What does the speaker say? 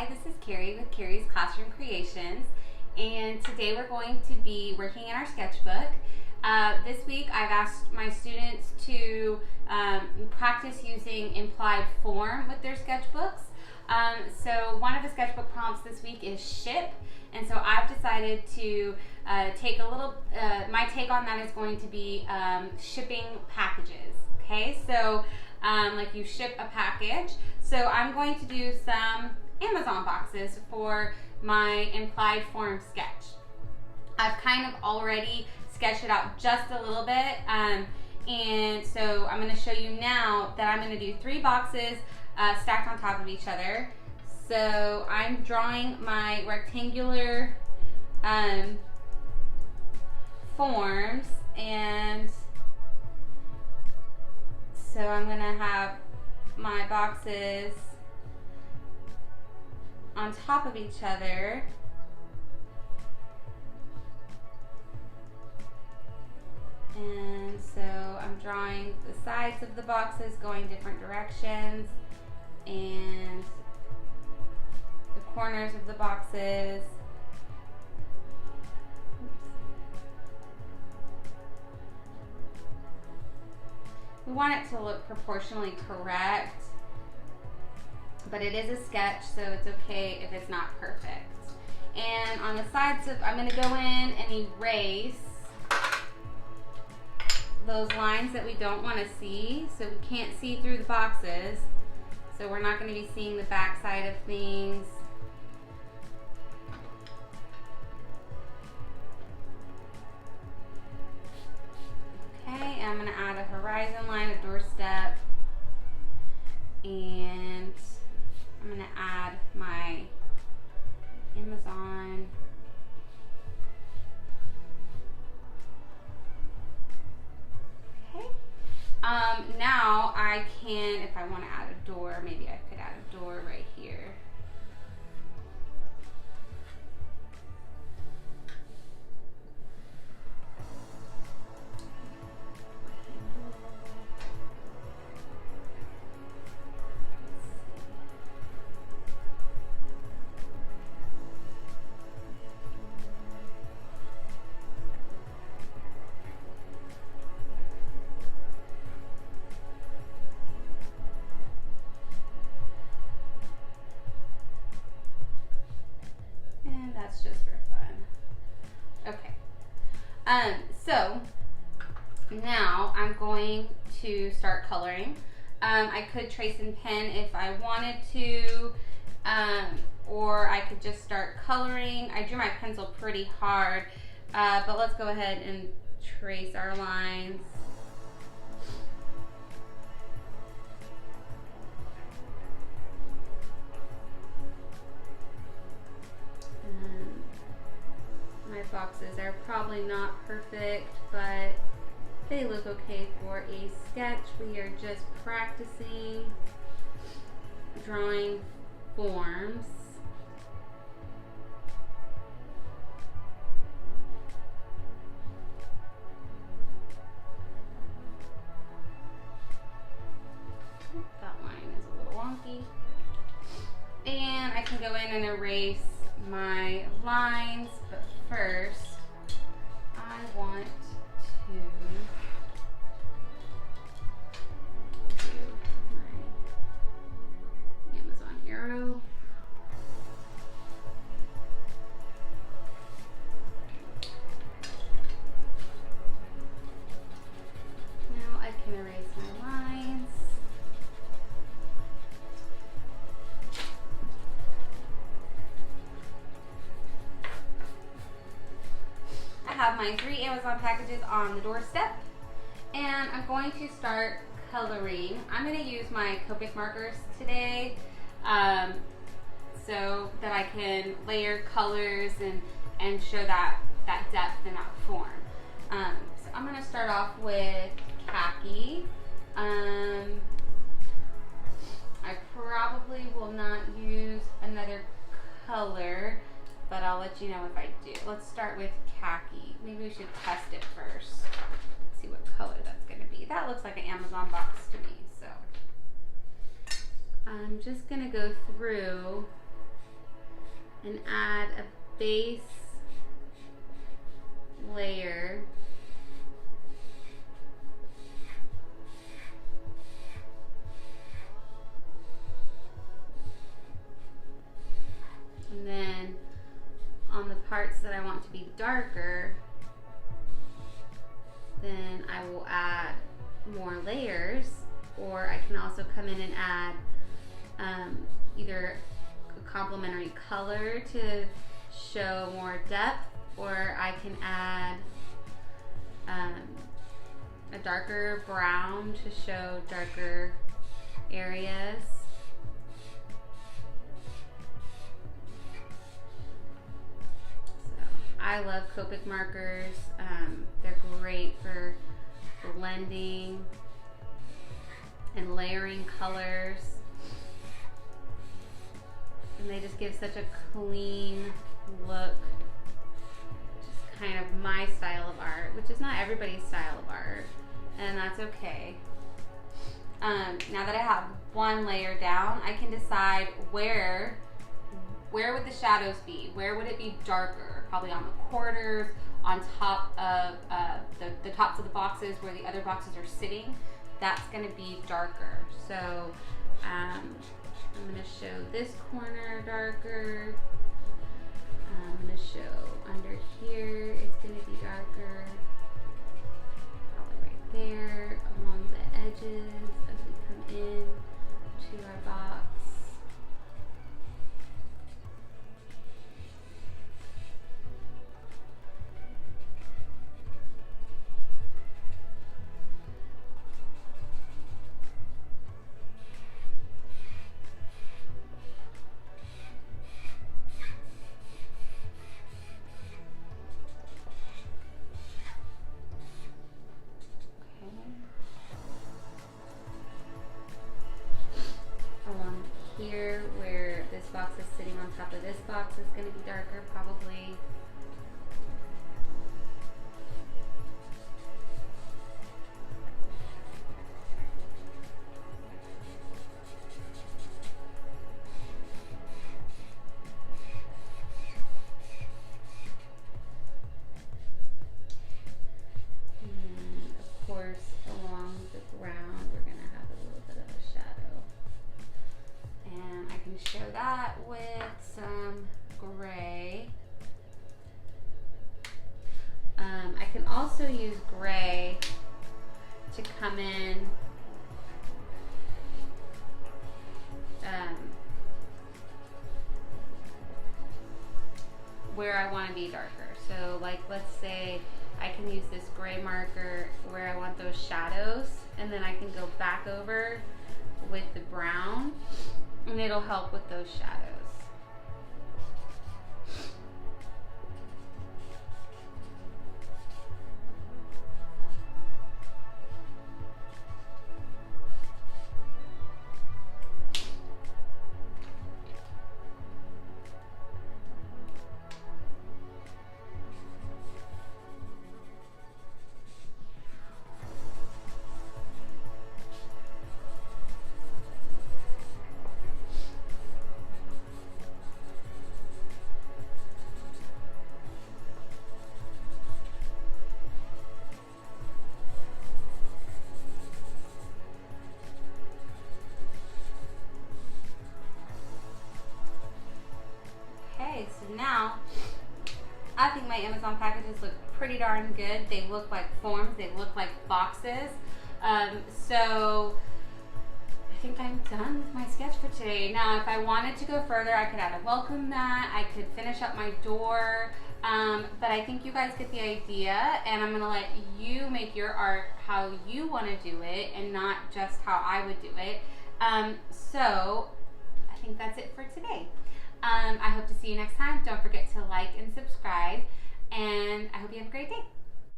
Hi, this is Carrie with Carrie's Classroom Creations, and today we're going to be working in our sketchbook. This week I've asked my students to practice using implied form with their sketchbooks. So one of the sketchbook prompts this week is ship, and so I've decided to take a little, my take on that is going to be shipping packages. Okay, so like you ship a package. So I'm going to do some Amazon boxes for my implied form sketch. I've kind of already sketched it out just a little bit, and so I'm going to show you now that I'm going to do 3 boxes stacked on top of each other. So I'm drawing my rectangular forms, and so I'm going to have my boxes on top of each other. And so I'm drawing the sides of the boxes going different directions, and the corners of the boxes. We want it to look proportionally correct, but it is a sketch, so it's okay if it's not perfect. And on the sides of, I'm going to go in and erase those lines that we don't want to see, so we can't see through the boxes. So we're not going to be seeing the back side of things. Okay, and I'm going to add a horizon line, a doorstep, and I'm going to add my Amazon now I can, if I want to add a door, maybe I could add a door right here. That's just for fun. Okay. So now I'm going to start coloring. I could trace and pen if I wanted to, or I could just start coloring. I drew my pencil pretty hard, but let's go ahead and trace our lines. My boxes are probably not perfect, but they look okay for a sketch. We are just practicing drawing forms. That line is a little wonky. And I can go in and erase my lines, but first I want to do my Amazon arrow. Now I can erase my lines. Have my 3 Amazon packages on the doorstep, and I'm going to start coloring. I'm going to use my Copic markers today so that I can layer colors and show that depth and that form. So I'm going to start off with khaki. I probably will not use another color, but I'll let you know if I do. Let's start with khaki. Maybe we should test it first. See what color that's going to be. That looks like an Amazon box to me. So I'm just going to go through and add a base layer. And then on the parts that I want to be darker, then I will add more layers, or I can also come in and add either a complementary color to show more depth, or I can add a darker brown to show darker areas. I love Copic markers. They're great for blending and layering colors. And they just give such a clean look. Just kind of my style of art, which is not everybody's style of art, and that's okay. Now that I have one layer down, I can decide where would the shadows be? Where would it be darker? Probably on the corners, on top of the tops of the boxes where the other boxes are sitting. That's going to be darker. So I'm going to show this corner darker. I'm going to show under here, it's going to be darker. Probably right there along the edges as we come in to our box. Here, where this box is sitting on top of this box, is going to be darker, probably. And then, of course, along the ground, we're going to have a little bit of a shadow. And I can show that with some gray. I can also use gray to come in where I want to be darker. So like, let's say I can use this gray marker where I want those shadows, and then I can go back over with the brown, and it'll help with those shadows. So now, I think my Amazon packages look pretty darn good. They look like forms, they look like boxes. So I think I'm done with my sketch for today. Now, if I wanted to go further, I could add a welcome mat, I could finish up my door, but I think you guys get the idea, and I'm gonna let you make your art how you wanna do it, and not just how I would do it. So I think that's it for today. I hope to see you next time. Don't forget to like and subscribe, and I hope you have a great day.